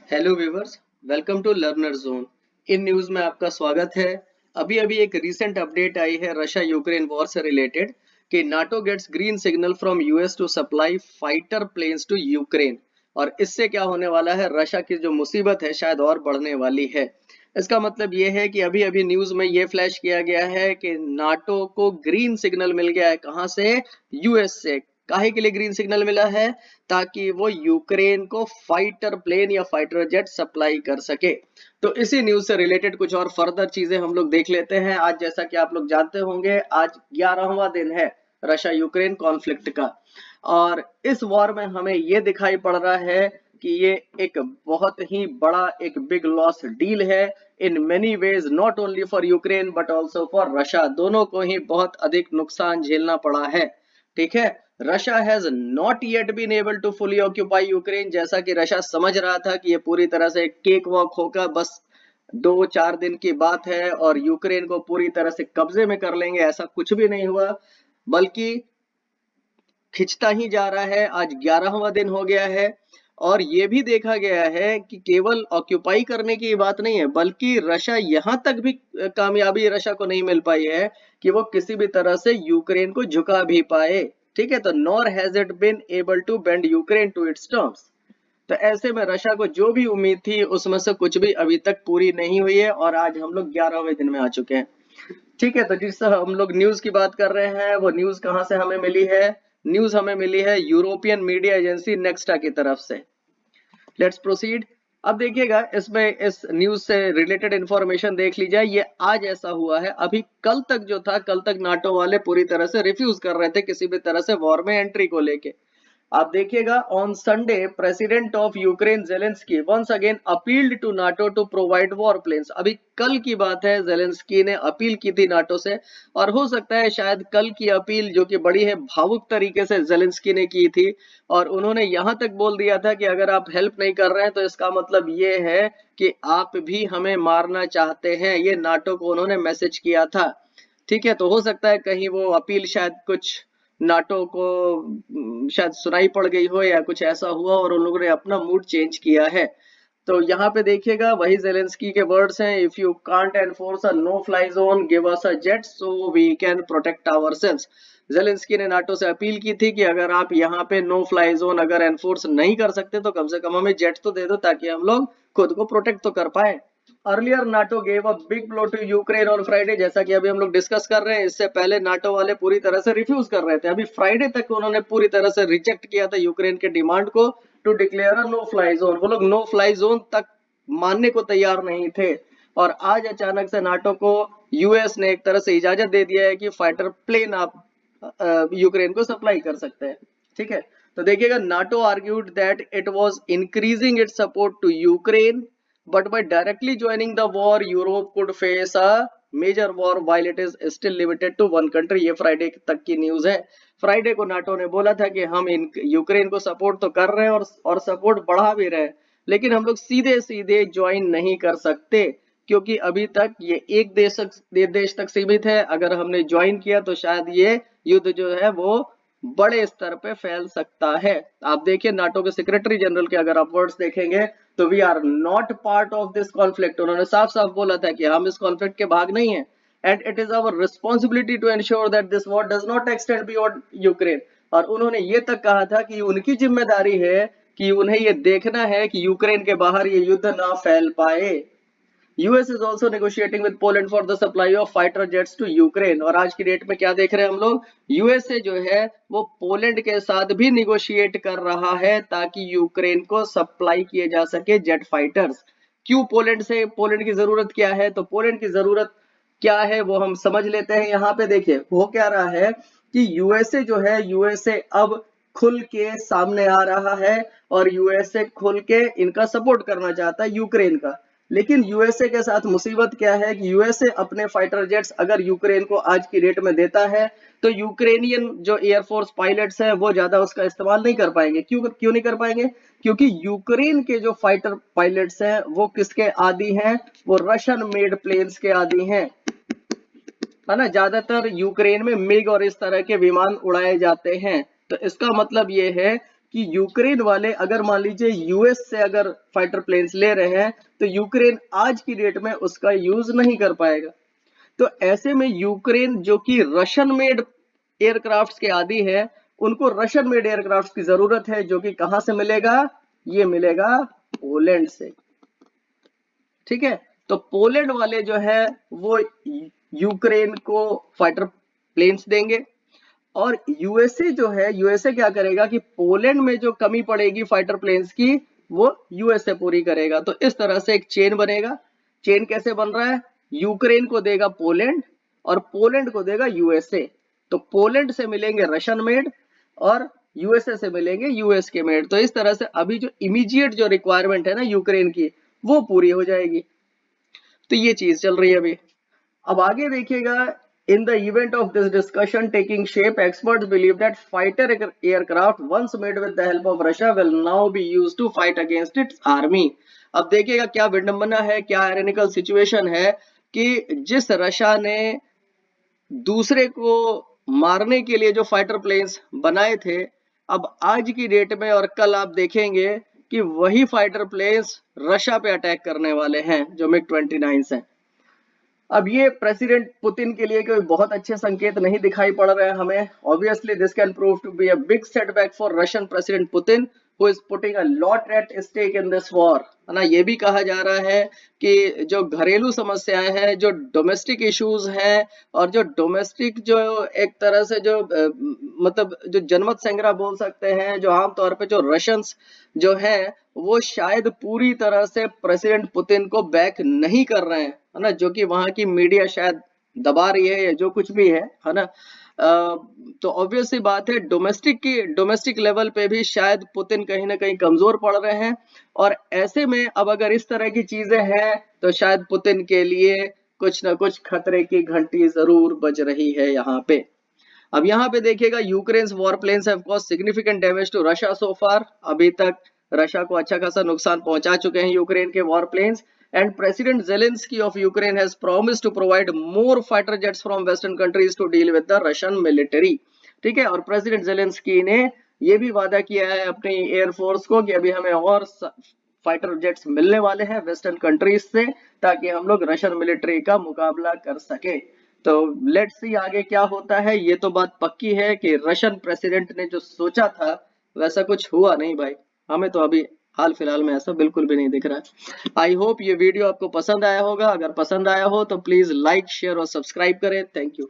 Hello viewers, welcome to learner zone. In news में आपका स्वागत है। अभी अभी एक रीसेंट अपडेट आई है रशिया यूक्रेन वॉर से रिलेटेड कि NATO gets green signal from US to supply fighter planes to Ukraine. और इससे क्या होने वाला है, रशिया की जो मुसीबत है शायद और बढ़ने वाली है। इसका मतलब ये है कि अभी अभी न्यूज़ में ये फ्लैश किया गया है कि नाटो को ग्रीन सिग्नल मिल गया है। कहाँ से? यूएस से। काहे के लिए ग्रीन सिग्नल मिला है? ताकि वो यूक्रेन को फाइटर प्लेन या फाइटर जेट सप्लाई कर सके। तो इसी न्यूज से रिलेटेड कुछ और फर्दर चीजें हम लोग देख लेते हैं। आज जैसा कि आप लोग जानते होंगे, आज 11वां दिन है रशिया यूक्रेन कॉन्फ्लिक्ट का। और इस वॉर में हमें ये दिखाई पड़ रहा है कि ये एक बहुत ही बड़ा एक बिग लॉस डील है in many ways, not only for Ukraine but also for Russia. दोनों को ही बहुत अधिक नुकसान झेलना पड़ा है। ठीक है। Russia has not yet been able to fully occupy Ukraine. जैसा कि रशिया समझ रहा था कि ये पूरी तरह से केक वॉक होगा, बस 2-4 दिन की बात है और यूक्रेन को पूरी तरह से कब्जे में कर लेंगे। ऐसा कुछ भी नहीं हुआ, बल्कि खिंचता ही जा रहा है। आज 11वां दिन हो गया है और ये भी देखा गया है कि केवल ऑक्यूपाई करने की बात नहीं है, बल्कि रशिया यहां तक भी कामयाबी रशिया को नहीं मिल पाई है कि वो किसी भी तरह से यूक्रेन को झुका भी पाए। ठीक है, तो nor has it been able to bend Ukraine to its terms. तो ऐसे में रशिया को जो भी उम्मीद थी उसमें से कुछ भी अभी तक पूरी नहीं हुई है और आज हम लोग 11वें दिन में आ चुके हैं। ठीक है, तो जिस हम लोग न्यूज की बात कर रहे हैं वो न्यूज कहां से हमें मिली है? न्यूज हमें मिली है यूरोपियन मीडिया एजेंसी नेक्स्टा की तरफ से। Let's proceed. अब देखिएगा, इसमें इस न्यूज से रिलेटेड इंफॉर्मेशन देख लीजिए। ये आज ऐसा हुआ है, अभी कल तक जो था, कल तक नाटो वाले पूरी तरह से रिफ्यूज कर रहे थे किसी भी तरह से वॉर में एंट्री को लेके। आप देखिएगा, on Sunday president of Ukraine Zelensky once again appealed to NATO to provide war planes. अभी कल की बात है, जेलेंस्की ने अपील की थी नाटो से। और हो सकता है शायद कल की अपील, जो कि बड़ी है भावुक तरीके से जेलेंस्की ने की थी, और उन्होंने यहां तक बोल दिया था कि अगर आप हेल्प नहीं कर रहे हैं तो इसका मतलब ये है कि आप भी हमें मारना चाहते हैं। ये नाटो को उन्होंने मैसेज किया था। ठीक है, तो हो सकता है कहीं वो अपील शायद कुछ नाटो को शायद सुनाई पड़ गई हो या कुछ ऐसा हुआ और उन लोगों ने अपना मूड चेंज किया है। तो यहाँ पे देखिएगा, वही जेलेंस्की के वर्ड्स हैं, if you can't enforce a no fly zone give us a jet so we can protect ourselves. Zelensky ने नाटो से अपील की थी कि अगर आप यहाँ पे नो फ्लाई जोन अगर एनफोर्स नहीं कर सकते तो कम से कम हमें जेट तो दे दो ताकि हम लोग खुद को प्रोटेक्ट तो कर पाए। Earlier NATO gave a big blow to Ukraine on Friday. जैसा कि अभी हम लोग डिस्कस कर रहे हैं, इससे पहले नाटो वाले पूरी तरह से रिफ्यूज कर रहे थे। अभी फ्राइडे तक उन्होंने पूरी तरह से रिजेक्ट किया था यूक्रेन के डिमांड को to declare a no fly zone. वो लोग नो फ्लाई जोन तक मानने को तैयार नहीं थे। और आज अचानक से नाटो को यूएस ने एक तरह से इजाजत दे दिया है कि फाइटर प्लेन आप यूक्रेन को सप्लाई कर सकते हैं। ठीक है, तो देखिएगा, NATO argued that it was increasing its support to Ukraine but by directly joining the war Europe could face a major war while it is still limited to one country। ये Friday तक की news है। Friday को NATO ने बोला था कि हम इन यूक्रेन को सपोर्ट तो कर रहे हैं और सपोर्ट बढ़ा भी रहे हैं, लेकिन हम लोग सीधे सीधे ज्वाइन नहीं कर सकते क्योंकि अभी तक ये एक देश तक सीमित है। अगर हमने ज्वाइन किया तो शायद ये युद्ध जो है वो बड़े स्तर पे फैल सकता है। आप देखिए, नाटो के सेक्रेटरी जनरल के अगर आप वर्ड्स देखेंगे तो we are not part of this conflict. उन्होंने साफ साफ बोला था कि हम इस कॉन्फ्लिक्ट के भाग नहीं है and it is our responsibility to ensure that this war does not extend beyond Ukraine. और उन्होंने ये तक कहा था कि उनकी जिम्मेदारी है कि उन्हें ये देखना है कि यूक्रेन के बाहर ये युद्ध ना फैल पाए। US is also negotiating with Poland for the supply of fighter jets to Ukraine. और आज की डेट में क्या देख रहे हैं हम लोग? यूएसए जो है वो पोलैंड के साथ भी निगोशिएट कर रहा है ताकि यूक्रेन को सप्लाई किए जा सके जेट फाइटर्स। क्यों पोलैंड से? पोलैंड की जरूरत क्या है? तो पोलैंड की जरूरत क्या है वो हम समझ लेते हैं। यहाँ पे देखिए, हो क्या रहा है कि यूएसए जो है, यूएसए अब खुल के सामने आ रहा है और यूएसए खुल के इनका सपोर्ट करना चाहता है यूक्रेन का। लेकिन यूएसए के साथ मुसीबत क्या है कि यूएसए अपने फाइटर जेट्स अगर यूक्रेन को आज की डेट में देता है तो यूक्रेनियन जो एयरफोर्स पायलट्स हैं वो ज्यादा उसका इस्तेमाल नहीं कर पाएंगे। क्यों नहीं कर पाएंगे? क्योंकि यूक्रेन के जो फाइटर पायलट्स हैं वो किसके आदी हैं? वो रशियन मेड प्लेन्स के आदी हैं, है ना। ज्यादातर यूक्रेन में मिग और इस तरह के विमान उड़ाए जाते हैं। तो इसका मतलब ये है कि यूक्रेन वाले अगर मान लीजिए यूएस से अगर फाइटर प्लेन्स ले रहे हैं तो यूक्रेन आज की डेट में उसका यूज नहीं कर पाएगा। तो ऐसे में यूक्रेन जो कि रशियन मेड एयरक्राफ्ट्स के आदी है, उनको रशियन मेड एयरक्राफ्ट्स की जरूरत है, जो कि कहां से मिलेगा? ये मिलेगा पोलैंड से। ठीक है, तो पोलैंड वाले जो है वो यूक्रेन को फाइटर प्लेन्स देंगे और यूएसए जो है, यूएसए क्या करेगा कि पोलैंड में जो कमी पड़ेगी फाइटर प्लेन्स की वो यूएसए पूरी करेगा। तो इस तरह से एक चेन बनेगा। चेन कैसे बन रहा है? यूक्रेन को देगा पोलैंड और पोलैंड को देगा यूएसए। तो पोलैंड से मिलेंगे रशियन मेड और यूएसए से मिलेंगे यूएस के मेड। तो इस तरह से अभी जो इमीडिएट जो रिक्वायरमेंट है ना यूक्रेन की, वो पूरी हो जाएगी। तो ये चीज चल रही है अभी। अब आगे देखिएगा, in the event of this discussion taking shape, experts believe that fighter aircraft once made with the help of Russia will now be used to fight against its army। अब देखिएगा क्या विडंबना है, क्या आयरनिकल सिचुएशन है कि जिस Russia ने दूसरे को मारने के लिए जो फाइटर प्लेन्स बनाए थे, अब आज की डेट में और कल आप देखेंगे कि वही फाइटर प्लेन्स रशिया पे अटैक करने वाले हैं, जो मिग 29 है। अब ये प्रेसिडेंट पुतिन के लिए कोई बहुत अच्छे संकेत नहीं दिखाई पड़ रहे हैं हमें। Obviously this can prove to be a big setback for Russian president Putin who is putting a lot at stake in this war, है ना। ये भी कहा जा रहा है कि जो घरेलू समस्याएं हैं, जो डोमेस्टिक इश्यूज हैं और जो डोमेस्टिक जो एक तरह से जो मतलब जो जनमत संग्रह बोल सकते हैं, जो आमतौर पे जो रशियंस जो है वो शायद पूरी तरह से प्रेसिडेंट पुतिन को बैक नहीं कर रहे हैं, है ना। जो कि वहां की मीडिया शायद दबा रही है या जो कुछ भी है ना। तो ऑब्वियस सी बात है, डोमेस्टिक लेवल पे भी शायद पुतिन कहीं ना कहीं कमजोर पड़ रहे हैं। और ऐसे में अब अगर इस तरह की चीजें हैं तो शायद पुतिन के लिए कुछ ना कुछ खतरे की घंटी जरूर बज रही है यहाँ पे। अब यहाँ पे देखिएगा, Ukraine's war planes have caused significant damage to Russia so far. अभी तक रशिया को अच्छा खासा नुकसान पहुंचा चुके हैं यूक्रेन के war planes. And president Zelensky of Ukraine has promised to provide more fighter jets from western countries to deal with the Russian military. ठीक है, और प्रेसिडेंट जेलेंस्की ने ये भी वादा किया है अपनी एयरफोर्स को कि अभी हमें और फाइटर जेट्स मिलने वाले हैं वेस्टर्न कंट्रीज से, ताकि हम लोग रशियन मिलिट्री का मुकाबला कर सके। तो लेट्स सी आगे क्या होता है। ये तो बात पक्की है कि रशियन प्रेसिडेंट ने जो सोचा था वैसा कुछ हुआ नहीं भाई। हमें तो अभी हाल फिलहाल में ऐसा बिल्कुल भी नहीं दिख रहा है। आई होप ये वीडियो आपको पसंद आया होगा। अगर पसंद आया हो तो प्लीज लाइक, शेयर और सब्सक्राइब करें। Thank you.